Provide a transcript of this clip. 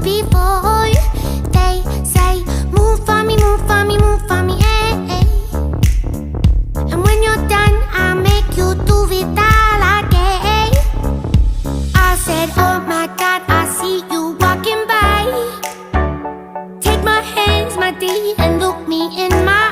before. They say, move for me, move for me, move for me, eh, eh. And when you're done, I'll make you do it all again. I said, oh my God, I see you walking by. Take my hands, my dear, and look me in my